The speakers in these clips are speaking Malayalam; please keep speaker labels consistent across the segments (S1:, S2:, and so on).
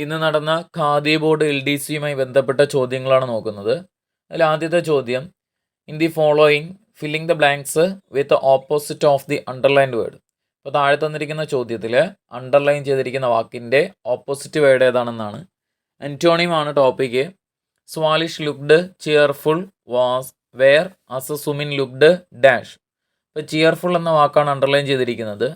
S1: ഇന്ന് നടന്ന ഖാദി ബോർഡ് LDCയുമായി ബന്ധപ്പെട്ട ചോദ്യങ്ങളാണ് നോക്കുന്നത്. അതിൽ ആദ്യത്തെ ചോദ്യം, in the following filling the blanks with opposite of the underlined word. അപ്പോൾ താഴെ തന്നിരിക്കുന്ന ചോദ്യത്തിൽ അണ്ടർലൈൻ ചെയ്തിരിക്കുന്ന വാക്കിൻ്റെ ഓപ്പോസിറ്റ് വേർഡ് ഏതാണെന്നാണ്. അന്റോണിയമാണ് ടോപ്പിക്ക്. സ്വാലിഷ് looked cheerful was whereas Sumin looked dash. ഇപ്പോൾ ചിയർഫുൾ എന്ന വാക്കാണ് അണ്ടർലൈൻ ചെയ്തിരിക്കുന്നത്.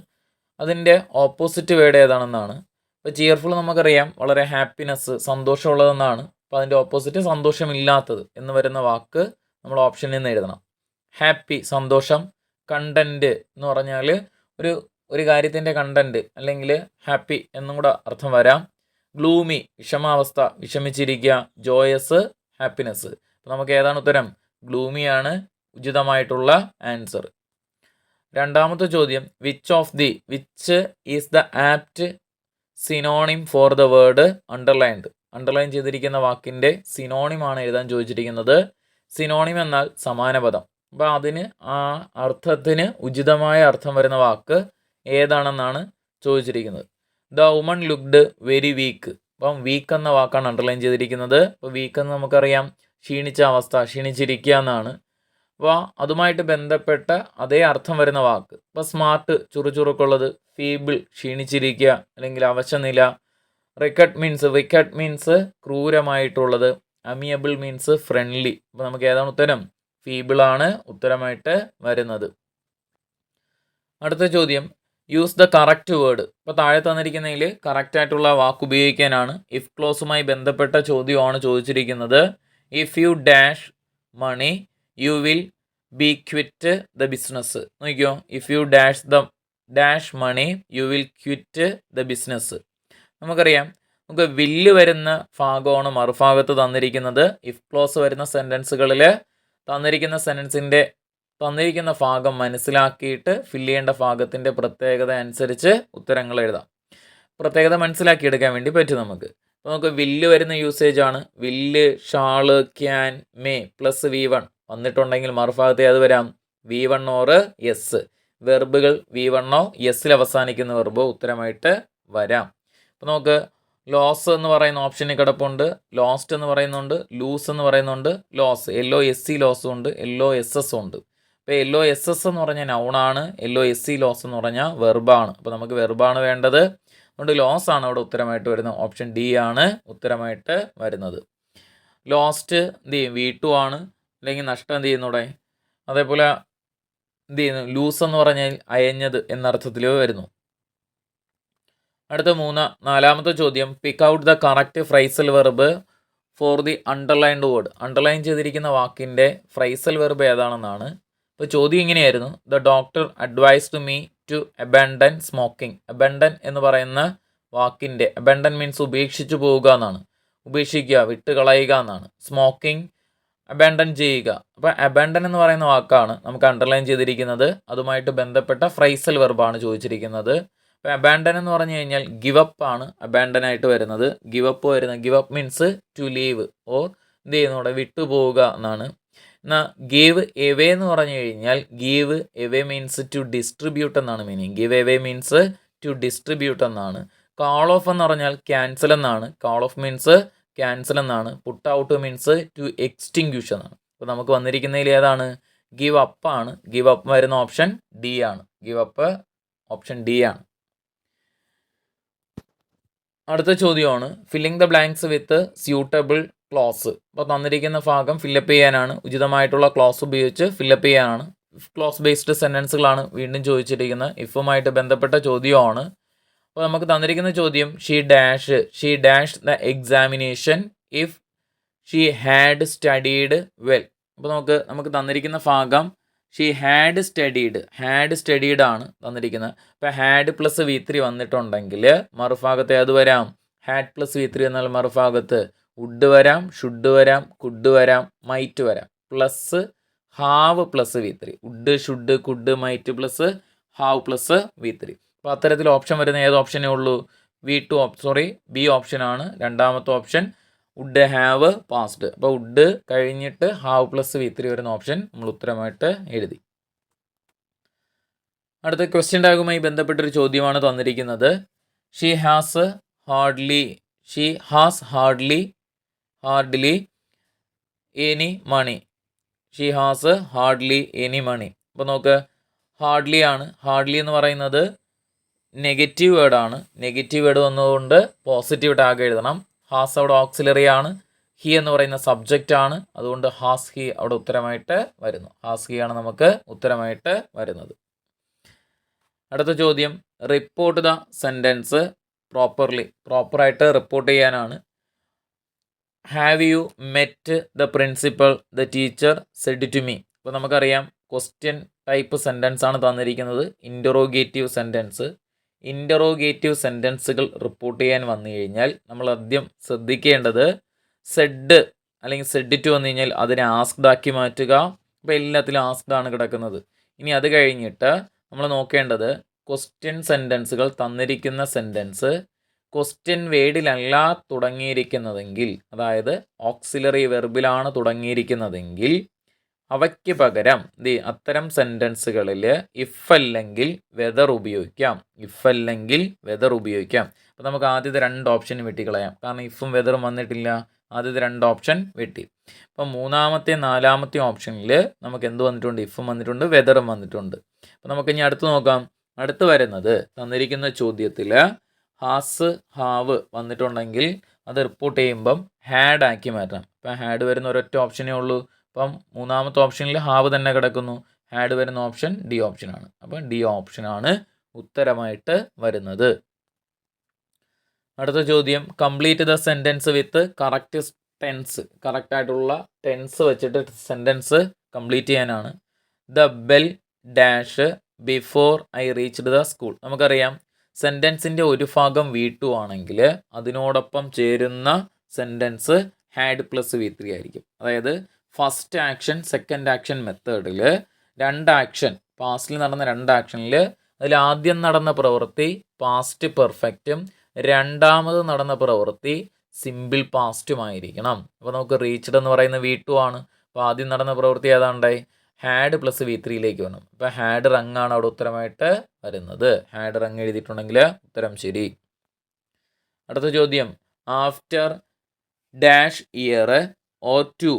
S1: അതിൻ്റെ ഓപ്പോസിറ്റ് വേർഡ് ഏതാണെന്നാണ്. ഇപ്പോൾ ചിയർഫുൾ നമുക്കറിയാം വളരെ ഹാപ്പിനെസ്, സന്തോഷമുള്ളതെന്നാണ്. അപ്പോൾ അതിൻ്റെ ഓപ്പോസിറ്റ് സന്തോഷമില്ലാത്തത് എന്ന് വരുന്ന വാക്ക് നമ്മൾ ഓപ്ഷനിൽ നിന്ന് എഴുതണം. ഹാപ്പി സന്തോഷം, കണ്ടൻറ്റ് എന്ന് പറഞ്ഞാൽ ഒരു കാര്യത്തിൻ്റെ കണ്ടൻറ്റ് അല്ലെങ്കിൽ ഹാപ്പി എന്നും കൂടെ അർത്ഥം വരാം. ഗ്ലൂമി വിഷമാവസ്ഥ, വിഷമിച്ചിരിക്കുക. Joyous happiness. അപ്പോൾ നമുക്ക് ഏതാണ് ഉത്തരം? ഗ്ലൂമിയാണ് ഉചിതമായിട്ടുള്ള ആൻസർ. രണ്ടാമത്തെ ചോദ്യം, which is the apt synonym for the word underlined. Underline ചെയ്തിരിക്കുന്ന വാക്കിൻ്റെ സിനോണിമാണ് എഴുതാൻ ചോദിച്ചിരിക്കുന്നത്. സിനോണിം എന്നാൽ സമാനപദം. അപ്പോൾ അതിന് ആ അർത്ഥത്തിന് ഉചിതമായ അർത്ഥം വരുന്ന വാക്ക് ഏതാണെന്നാണ് ചോദിച്ചിരിക്കുന്നത്. The woman looked very weak. അപ്പം വീക്ക് എന്ന വാക്കാണ് അണ്ടർലൈൻ ചെയ്തിരിക്കുന്നത്. അപ്പോൾ വീക്ക് എന്ന് നമുക്കറിയാം ക്ഷീണിച്ച അവസ്ഥ, ക്ഷീണിച്ചിരിക്കുക എന്നാണ്. അപ്പോൾ അതുമായിട്ട് ബന്ധപ്പെട്ട അതേ അർത്ഥം വരുന്ന വാക്ക്. ഇപ്പോൾ സ്മാർട്ട് ചുറുചുറുക്കുള്ളത്, ഫീബിൾ ക്ഷീണിച്ചിരിക്കുക അല്ലെങ്കിൽ അവശനില. വിക്കറ്റ് മീൻസ് ക്രൂരമായിട്ടുള്ളത്. Amiable means friendly. അപ്പോൾ നമുക്ക് ഏതാണ് ഉത്തരം? ഫീബിളാണ് ഉത്തരമായിട്ട് വരുന്നത്. അടുത്ത ചോദ്യം, യൂസ് ദ കറക്റ്റ് വേർഡ്. ഇപ്പോൾ താഴെ തന്നിരിക്കുന്നതിൽ കറക്റ്റായിട്ടുള്ള വാക്ക് ഉപയോഗിക്കാനാണ്. ഇഫ് ക്ലോസുമായി ബന്ധപ്പെട്ട ചോദ്യമാണ് ചോദിച്ചിരിക്കുന്നത്. If you dash money you will be quit the business. നോക്കിയോ, if you dash money you will quit the business. നമുക്കറിയാം നമുക്ക് വില്ല് വരുന്ന ഭാഗമാണ് മറുഭാഗത്ത് തന്നിരിക്കുന്നത്. ഇഫ് ക്ലോസ് വരുന്ന സെൻറ്റൻസുകളിൽ തന്നിരിക്കുന്ന ഭാഗം മനസ്സിലാക്കിയിട്ട് ഫില്ല് ചെയ്യേണ്ട ഭാഗത്തിൻ്റെ പ്രത്യേകത അനുസരിച്ച് ഉത്തരങ്ങൾ എഴുതാം. പ്രത്യേകത മനസ്സിലാക്കിയെടുക്കാൻ വേണ്ടി പറ്റും നമുക്ക്. അപ്പോൾ നമുക്ക് വില്ല് വരുന്ന യൂസേജ് ആണ്. വില്ല്, shawl, can, may plus V1 വന്നിട്ടുണ്ടെങ്കിൽ മറുഭാഗത്തെ അത് വരാം V1 ഓർ എസ്. വെർബുകൾ V1 എസ്സിൽ അവസാനിക്കുന്ന വെർബ് ഉത്തരമായിട്ട് വരാം. അപ്പോൾ നമുക്ക് ലോസ് എന്ന് പറയുന്ന ഓപ്ഷനിൽ കിടപ്പുണ്ട്. ലോസ്റ്റ് എന്ന് പറയുന്നുണ്ട്. ലൂസ് എന്ന് പറയുന്നുണ്ട്. ലോസ് LOSE ലോസും ഉണ്ട്, LOSS ഉണ്ട്. ഇപ്പോൾ LOSS എന്ന് പറഞ്ഞാൽ നൗണാണ്. LOSE ലോസ് എന്ന് പറഞ്ഞാൽ വെർബാണ്. അപ്പോൾ നമുക്ക് വെർബാണ് വേണ്ടത്. അതുകൊണ്ട് ലോസ് ആണ് അവിടെ ഉത്തരമായിട്ട് വരുന്നത്. ഓപ്ഷൻ D ആണ് ഉത്തരമായിട്ട് വരുന്നത്. ലോസ്റ്റ് എന്ത് ചെയ്യും? V2 ആണ്. അല്ലെങ്കിൽ നഷ്ടം എന്ത് ചെയ്യുന്നൂടെ? അതേപോലെ എന്ത് ചെയ്യുന്നു? ലൂസ് എന്ന് പറഞ്ഞാൽ അയഞ്ഞത് എന്നർത്ഥത്തിൽ വരുന്നു. അടുത്ത നാലാമത്തെ ചോദ്യം, pick out the correct phrasal verb for the underlined word. Underline ചെയ്തിരിക്കുന്ന വാക്കിൻ്റെ ഫ്രൈസൽ വെർബ് ഏതാണെന്നാണ്. ഇപ്പോൾ ചോദ്യം ഇങ്ങനെയായിരുന്നു, the doctor advised me to abandon smoking. Abandon എന്ന് പറയുന്ന വാക്കിൻ്റെ അബാൻഡൻ മീൻസ് ഉപേക്ഷിച്ചു പോവുക എന്നാണ്. ഉപേക്ഷിക്കുക, വിട്ടുകളയുക എന്നാണ്. സ്മോക്കിംഗ് അബാൻഡൻ ചെയ്യുക. അപ്പോൾ അബാൻഡൻ എന്ന് പറയുന്ന വാക്കാണ് നമുക്ക് അണ്ടർലൈൻ ചെയ്തിരിക്കുന്നത്. അതുമായിട്ട് ബന്ധപ്പെട്ട ഫ്രൈസൽ വെർബാണ് ചോദിച്ചിരിക്കുന്നത്. അപ്പോൾ അബാൻഡൻ എന്ന് പറഞ്ഞു കഴിഞ്ഞാൽ ഗിവ് അപ്പ് ആണ് അബാൻഡൻ ആയിട്ട് വരുന്നത്. Give up means to leave or എന്ത് ചെയ്യുന്നൂടെ? വിട്ടുപോവുക എന്നാണ്. എന്നാൽ ഗീവ് എവേ എന്ന് പറഞ്ഞു കഴിഞ്ഞാൽ give away means to distribute എന്നാണ് meaning. Give away means to distribute എന്നാണ്. കാൾ ഓഫ് എന്ന് പറഞ്ഞാൽ ക്യാൻസൽ എന്നാണ്. കാൾ ഓഫ് മീൻസ് ക്യാൻസൽ എന്നാണ്. Put out means to extinguish എന്നാണ്. അപ്പോൾ നമുക്ക് വന്നിരിക്കുന്നതിൽ ഏതാണ്? ഗീവ് അപ്പ് ആണ്. ഗീവ് അപ്പ് വരുന്ന ഓപ്ഷൻ D ആണ്. ഗീവ് അപ്പ് ഓപ്ഷൻ D ആണ്. അടുത്ത ചോദ്യമാണ്, filling the blanks with suitable clause. അപ്പോൾ തന്നിരിക്കുന്ന ഭാഗം ഫില്ലപ്പ് ചെയ്യാനാണ്. ഉചിതമായിട്ടുള്ള ക്ലോസ് ഉപയോഗിച്ച് ഫില്ലപ്പ് ചെയ്യാനാണ്. ക്ലോസ് ബേസ്ഡ് സെൻറ്റൻസുകളാണ് വീണ്ടും ചോദിച്ചിരിക്കുന്നത്. ഇഫുമായിട്ട് ബന്ധപ്പെട്ട ചോദ്യമാണ്. അപ്പോൾ നമുക്ക് തന്നിരിക്കുന്ന ചോദ്യം, she dash the examination if she had studied well. അപ്പോൾ നമുക്ക് തന്നിരിക്കുന്ന ഭാഗം ഷീ ഹാഡ് സ്റ്റഡീഡ് ആണ് തന്നിരിക്കുന്നത്. അപ്പോൾ ഹാഡ് പ്ലസ് V3 വന്നിട്ടുണ്ടെങ്കിൽ മറുഭാഗത്തെ അത് വരാം. ഹാഡ് പ്ലസ് V3 എന്നാൽ മറുഭാഗത്ത് വുഡ് വരാം, ഷുഡ് വരാം, കുഡ് വരാം, മൈറ്റ് വരാം. Plus have plus V3. Would, should, could, might plus have plus V3. അപ്പോൾ അത്തരത്തിൽ ഓപ്ഷൻ വരുന്ന ഏത് ഓപ്ഷനേ ഉള്ളൂ? B ഓപ്ഷനാണ് രണ്ടാമത്തെ ഓപ്ഷൻ. Would have passed. അപ്പോൾ വുഡ് കഴിഞ്ഞിട്ട് ഹാവ് പ്ലസ് V3 വരുന്ന ഓപ്ഷൻ നമ്മൾ ഉത്തരമായിട്ട് എഴുതി. അടുത്ത ക്വസ്റ്റ്യൻ ടാഗുമായി ബന്ധപ്പെട്ടൊരു ചോദ്യമാണ് തന്നിരിക്കുന്നത്. She has hardly she has hardly any money. She has hardly any money. അപ്പോൾ നോക്ക്, ഹാർഡ്ലി ആണ്. ഹാർഡ്ലി എന്ന് പറയുന്നത് നെഗറ്റീവ് വേർഡാണ്. നെഗറ്റീവ് വേർഡ് വന്നതുകൊണ്ട് പോസിറ്റീവ് ടാഗ് എഴുതണം. ഹാസ് അവിടെ ഓക്സിലറി ആണ്. ഹി എന്ന് പറയുന്ന സബ്ജക്റ്റ് ആണ്. അതുകൊണ്ട് ഹാസ് ഹി അവിടെ ഉത്തരമായിട്ട് വരുന്നു. ഹാസ് ഹി ആണ് നമുക്ക് ഉത്തരമായിട്ട് വരുന്നത്. അടുത്ത ചോദ്യം, റിപ്പോർട്ട് ദ സെൻറ്റൻസ് പ്രോപ്പറായിട്ട് റിപ്പോർട്ട് ചെയ്യാനാണ്. Have you met the principal the teacher said to me. അപ്പോൾ നമുക്കറിയാം ക്വസ്റ്റ്യൻ ടൈപ്പ് സെൻറ്റൻസ് ആണ് തന്നിരിക്കുന്നത്. Interrogative sentence. ഇൻ്ററോഗേറ്റീവ് സെൻറ്റൻസുകൾ റിപ്പോർട്ട് ചെയ്യാൻ വന്നു കഴിഞ്ഞാൽ നമ്മൾ ആദ്യം ശ്രദ്ധിക്കേണ്ടത് സെഡ് അല്ലെങ്കിൽ സെഡ് ടു വന്നു കഴിഞ്ഞാൽ അതിനെ ആസ്ക്ഡ് ആക്കി മാറ്റുക. അപ്പോൾ എല്ലാത്തിലും ആസ്ക്ഡ് ആണ് കിടക്കുന്നത്. ഇനി അത് കഴിഞ്ഞിട്ട് നമ്മൾ നോക്കേണ്ടത് ക്വസ്റ്റ്യൻ സെൻറ്റൻസുകൾ തന്നിരിക്കുന്ന സെൻറ്റൻസ് ക്വസ്റ്റ്യൻ വേർഡിലല്ല തുടങ്ങിയിരിക്കുന്നതെങ്കിൽ, അതായത് ഓക്സിലറി വെർബിലാണ് തുടങ്ങിയിരിക്കുന്നതെങ്കിൽ അവയ്ക്ക് പകരം അത്തരം സെൻറ്റൻസുകളിൽ ഇഫ് അല്ലെങ്കിൽ വെദർ ഉപയോഗിക്കാം. അപ്പോൾ നമുക്ക് ആദ്യത്തെ 2 ഓപ്ഷൻ വെട്ടിക്കളയാം. കാരണം ഇഫും വെദറും വന്നിട്ടില്ല. ആദ്യത്തെ 2 ഓപ്ഷൻ വെട്ടി. അപ്പം 3-ാമത്തെ 4-ാമത്തെ ഓപ്ഷനിൽ നമുക്ക് എന്ത് വന്നിട്ടുണ്ട്? ഇഫും വന്നിട്ടുണ്ട്, വെദറും വന്നിട്ടുണ്ട്. അപ്പോൾ നമുക്ക് ഇനി അടുത്ത് നോക്കാം. അടുത്ത് വരുന്നത് തന്നിരിക്കുന്ന ചോദ്യത്തിൽ ഹാസ് ഹാവ് വന്നിട്ടുണ്ടെങ്കിൽ അത് റിപ്പോർട്ട് ചെയ്യുമ്പം ഹാഡ് ആക്കി മാറ്റണം. അപ്പം ഹാഡ് വരുന്ന ഒരൊറ്റ ഓപ്ഷനേ ഉള്ളൂ. അപ്പം 3-ാമത്തെ ഓപ്ഷനിൽ ഹാവ് തന്നെ കിടക്കുന്നു. ഹാഡ് വരുന്ന ഓപ്ഷൻ ഡി ഓപ്ഷനാണ്. അപ്പം ഡി ഓപ്ഷനാണ് ഉത്തരമായിട്ട് വരുന്നത്. അടുത്ത ചോദ്യം, complete the sentence with correct tense. കറക്റ്റായിട്ടുള്ള ടെൻസ് വെച്ചിട്ട് സെൻറ്റൻസ് കംപ്ലീറ്റ് ചെയ്യാനാണ്. The bell dash before I reached the school. നമുക്കറിയാം സെൻറ്റൻസിൻ്റെ ഒരു ഭാഗം V2 ആണെങ്കിൽ അതിനോടൊപ്പം ചേരുന്ന സെൻറ്റൻസ് ഹാഡ് പ്ലസ് V3 ആയിരിക്കും. അതായത് ഫസ്റ്റ് ആക്ഷൻ സെക്കൻഡ് ആക്ഷൻ മെത്തേഡിൽ 2 ആക്ഷൻ, പാസ്റ്റിൽ നടന്ന 2 ആക്ഷനിൽ അതിൽ ആദ്യം നടന്ന പ്രവൃത്തി പാസ്റ്റ് പെർഫെക്റ്റും രണ്ടാമത് നടന്ന പ്രവൃത്തി സിമ്പിൾ പാസ്റ്റുമായിരിക്കണം. അപ്പോൾ നമുക്ക് റീച്ച്ഡ് എന്ന് പറയുന്ന V2 ആണ്. അപ്പോൾ ആദ്യം നടന്ന പ്രവൃത്തി ഏതാണ്ടായി? ഹാഡ് പ്ലസ് V3യിലേക്ക് വരണം. അപ്പോൾ ഹാഡ് റങ് ആണ് അവിടെ ഉത്തരമായിട്ട് വരുന്നത്. ഹാഡ് റങ് എഴുതിയിട്ടുണ്ടെങ്കിൽ ഉത്തരം ശരി. അടുത്ത ചോദ്യം, after dash year or 2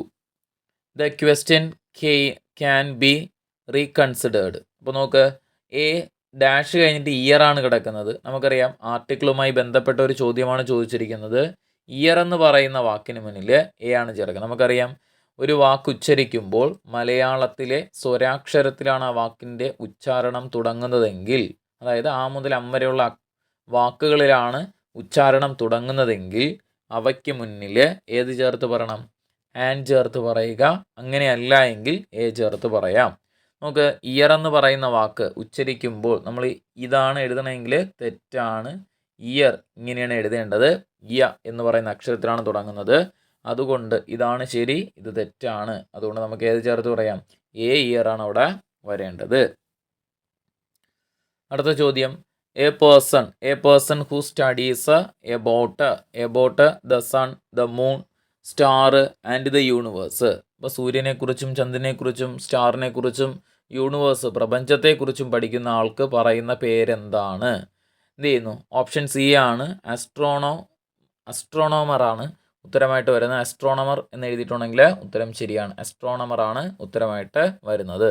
S1: the question can be reconsidered. അപ്പോൾ നോക്ക്, എ ഡാഷ് കഴിഞ്ഞിട്ട് ഇയർ ആണ് കിടക്കുന്നത്. നമുക്കറിയാം ആർട്ടിക്കിളുമായി ബന്ധപ്പെട്ട ഒരു ചോദ്യമാണ് ചോദിച്ചിരിക്കുന്നത്. ഇയർ എന്ന് പറയുന്ന വാക്കിന് മുന്നിൽ എ ആണ് ചേർക്കുന്നത്. നമുക്കറിയാം ഒരു വാക്ക് ഉച്ചരിക്കുമ്പോൾ മലയാളത്തിലെ സ്വരാക്ഷരത്തിലാണ് ആ വാക്കിൻ്റെ ഉച്ചാരണം തുടങ്ങുന്നതെങ്കിൽ, അതായത് ആ മുതൽ അം വരെയുള്ള വാക്കുകളിലാണ് ഉച്ചാരണം തുടങ്ങുന്നതെങ്കിൽ അവയ്ക്ക് മുന്നിൽ ഏത് ചേർത്ത് പറയണം? ആൻഡ് ചേർത്ത് പറയുക. അങ്ങനെയല്ല എങ്കിൽ എ ചേർത്ത് പറയാം. നമുക്ക് ഇയർ എന്ന് പറയുന്ന വാക്ക് ഉച്ചരിക്കുമ്പോൾ നമ്മൾ ഇതാണ് എഴുതണമെങ്കിൽ തെറ്റാണ്. ഇയർ ഇങ്ങനെയാണ് എഴുതേണ്ടത്. യ എന്ന് പറയുന്ന അക്ഷരത്തിലാണ് തുടങ്ങുന്നത്. അതുകൊണ്ട് ഇതാണ് ശരി, ഇത് തെറ്റാണ്. അതുകൊണ്ട് നമുക്ക് ഏത് ചേർത്ത് പറയാം? എ ഇയർ ആണ് അവിടെ വരേണ്ടത്. അടുത്ത ചോദ്യം, a person who studies about the sun, the moon, star and the universe. അപ്പോൾ സൂര്യനെക്കുറിച്ചും ചന്ദ്രനെക്കുറിച്ചും സ്റ്റാറിനെക്കുറിച്ചും യൂണിവേഴ്സ് പ്രപഞ്ചത്തെക്കുറിച്ചും പഠിക്കുന്ന ആൾക്ക് പറയുന്ന പേരെന്താണ്? എന്ത് ചെയ്യുന്നു? ഓപ്ഷൻ സി ആണ്, അസ്ട്രോണോമറാണ് ഉത്തരമായിട്ട് വരുന്നത്. അസ്ട്രോണമർ എന്ന് എഴുതിയിട്ടുണ്ടെങ്കിൽ ഉത്തരം ശരിയാണ്. അസ്ട്രോണമറാണ് ഉത്തരമായിട്ട് വരുന്നത്.